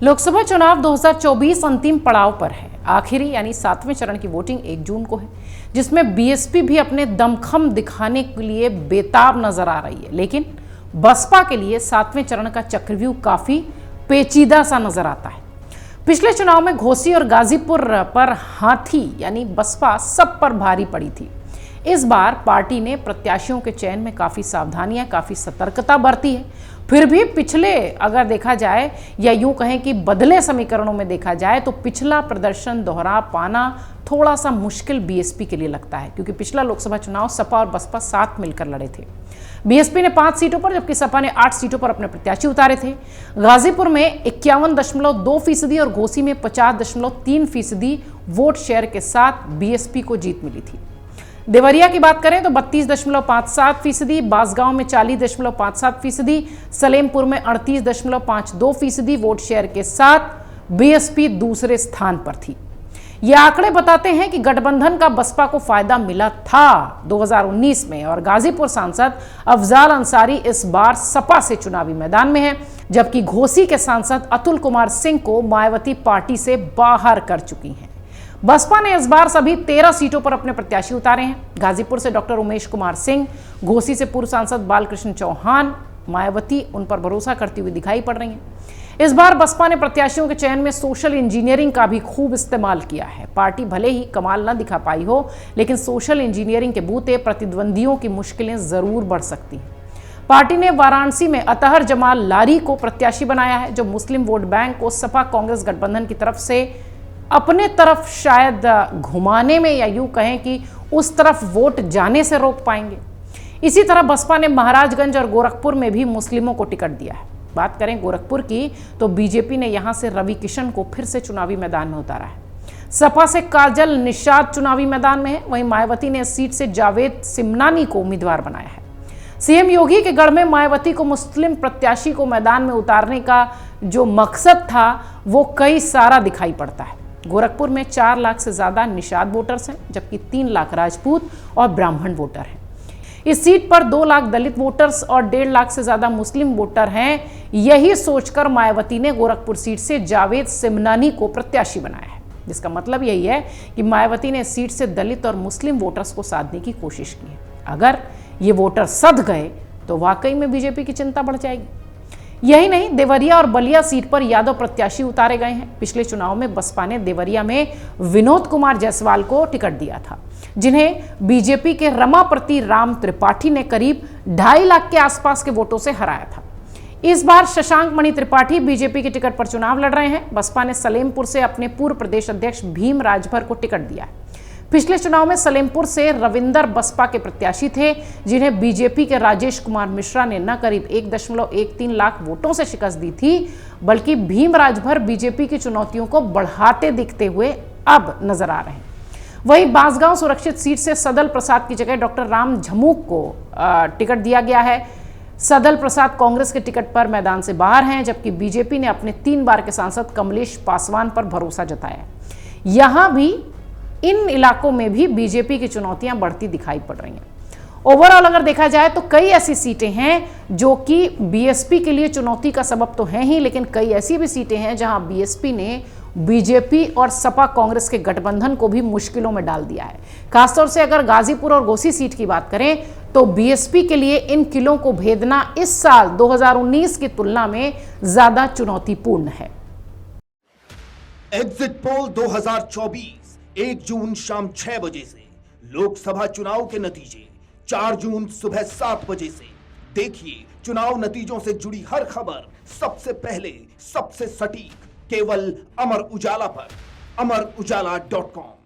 लोकसभा चुनाव 2024 अंतिम पड़ाव पर है। आखिरी यानी 7वें चरण की वोटिंग 1 जून को है, जिसमें बीएसपी भी अपने दमखम दिखाने के लिए बेताब नजर आ रही है। लेकिन बसपा के लिए 7वें चरण का चक्रव्यूह काफी पेचीदा सा नजर आता है। पिछले चुनाव में घोसी और गाजीपुर पर हाथी यानी बसपा सब पर भारी पड़ी थी। इस बार पार्टी ने प्रत्याशियों के चयन में काफी सावधानियां, काफी सतर्कता बरती है। फिर भी पिछले अगर देखा जाए या यूं कहें कि बदले समीकरणों में देखा जाए तो पिछला प्रदर्शन दोहरा पाना थोड़ा सा मुश्किल बीएसपी के लिए लगता है, क्योंकि पिछला लोकसभा चुनाव सपा और बसपा साथ मिलकर लड़े थे। बीएसपी ने 5 सीटों पर जबकि सपा ने 8 सीटों पर अपने प्रत्याशी उतारे थे। गाजीपुर में 51.2% और घोसी में 50.3% वोट शेयर के साथ बीएसपी को जीत मिली थी। देवरिया की बात करें तो 32.57%, बांसगांव में 40.57%, सलेमपुर में 38.52% वोट शेयर के साथ बीएसपी दूसरे स्थान पर थी। ये आंकड़े बताते हैं कि गठबंधन का बसपा को फायदा मिला था 2019 में, और गाजीपुर सांसद अफजाल अंसारी इस बार सपा से चुनावी मैदान में है, जबकि घोसी के सांसद अतुल कुमार सिंह को मायावती पार्टी से बाहर कर चुकी हैं। बसपा ने इस बार सभी 13 सीटों पर अपने प्रत्याशी उतारे हैं। गाजीपुर से डॉक्टर उमेश कुमार सिंह, घोसी से पूर्व सांसद बालकृष्ण चौहान, मायावती उन पर भरोसा करती हुई दिखाई पड़ रही हैं। इस बार बसपा ने प्रत्याशियों के चयन में सोशल इंजीनियरिंग का भी खूब इस्तेमाल किया है। पार्टी भले ही कमाल न दिखा पाई हो, लेकिन सोशल इंजीनियरिंग के बूते प्रतिद्वंदियों की मुश्किलें जरूर बढ़ सकती हैं। पार्टी ने वाराणसी में अतहर जमाल लारी को प्रत्याशी बनाया है, जो मुस्लिम वोट बैंक को सपा कांग्रेस गठबंधन की तरफ से अपने तरफ शायद घुमाने में या यूं कहें कि उस तरफ वोट जाने से रोक पाएंगे। इसी तरह बसपा ने महाराजगंज और गोरखपुर में भी मुस्लिमों को टिकट दिया है। बात करें गोरखपुर की तो बीजेपी ने यहां से रवि किशन को फिर से चुनावी मैदान में उतारा है। सपा से काजल निषाद चुनावी मैदान में है, वहीं मायावती ने इस सीट से जावेद सिमनानी को उम्मीदवार बनाया है। सीएम योगी के गढ़ में मायावती को मुस्लिम प्रत्याशी को मैदान में उतारने का जो मकसद था वो कई सारा दिखाई पड़ता है। गोरखपुर में 4 लाख से ज्यादा निषाद वोटर्स हैं, जबकि 3 लाख राजपूत और ब्राह्मण वोटर हैं। इस सीट पर 2 लाख दलित वोटर्स और 1.5 लाख से ज्यादा मुस्लिम वोटर हैं। यही सोचकर मायावती ने गोरखपुर सीट से जावेद सिमनानी को प्रत्याशी बनाया है, जिसका मतलब यही है कि मायावती ने इस सीट से दलित और मुस्लिम वोटर्स को साधने की कोशिश की है। अगर ये वोटर सध गए तो वाकई में बीजेपी की चिंता बढ़ जाएगी। यही नहीं, देवरिया और बलिया सीट पर यादव प्रत्याशी उतारे गए हैं। पिछले चुनाव में बसपा ने देवरिया में विनोद कुमार जायसवाल को टिकट दिया था, जिन्हें बीजेपी के रमापति राम त्रिपाठी ने करीब 2.5 लाख के आसपास के वोटों से हराया था। इस बार शशांक मणि त्रिपाठी बीजेपी के टिकट पर चुनाव लड़ रहे हैं। बसपा ने सलेमपुर से अपने पूर्व प्रदेश अध्यक्ष भीम राजभर को टिकट दिया है। पिछले चुनाव में सलेमपुर से रविंदर बसपा के प्रत्याशी थे, जिन्हें बीजेपी के राजेश कुमार मिश्रा ने न करीब 1.13 लाख वोटों से शिकस्त दी थी, बल्कि भीम राजभर बीजेपी की चुनौतियों को बढ़ाते दिखते हुए अब नजर आ रहे हैं। वहीं बांसगांव सुरक्षित सीट से सदल प्रसाद की जगह डॉक्टर राम झमुक को टिकट दिया गया है। सदल प्रसाद कांग्रेस के टिकट पर मैदान से बाहर हैं, जबकि बीजेपी ने अपने 3 बार के सांसद कमलेश पासवान पर भरोसा जताया। यहां भी इन इलाकों में भी बीजेपी की चुनौतियां बढ़ती दिखाई पड़ रही हैं। ओवरऑल अगर देखा जाए तो कई ऐसी सीटें हैं जो कि बीएसपी के लिए चुनौती का सबब तो है ही, लेकिन कई ऐसी भी सीटें हैं जहां बीएसपी ने बीजेपी और सपा कांग्रेस के गठबंधन को भी मुश्किलों में डाल दिया है। खासतौर से अगर गाजीपुर और घोसी सीट की बात करें तो बीएसपी के लिए इन किलों को भेदना इस साल 2019 की तुलना में ज्यादा चुनौतीपूर्ण है। एग्जिट पोल 2024 1 जून शाम 6 बजे से, लोकसभा चुनाव के नतीजे 4 जून सुबह 7 बजे से। देखिए चुनाव नतीजों से जुड़ी हर खबर सबसे पहले, सबसे सटीक, केवल अमर उजाला पर, amarujala.com।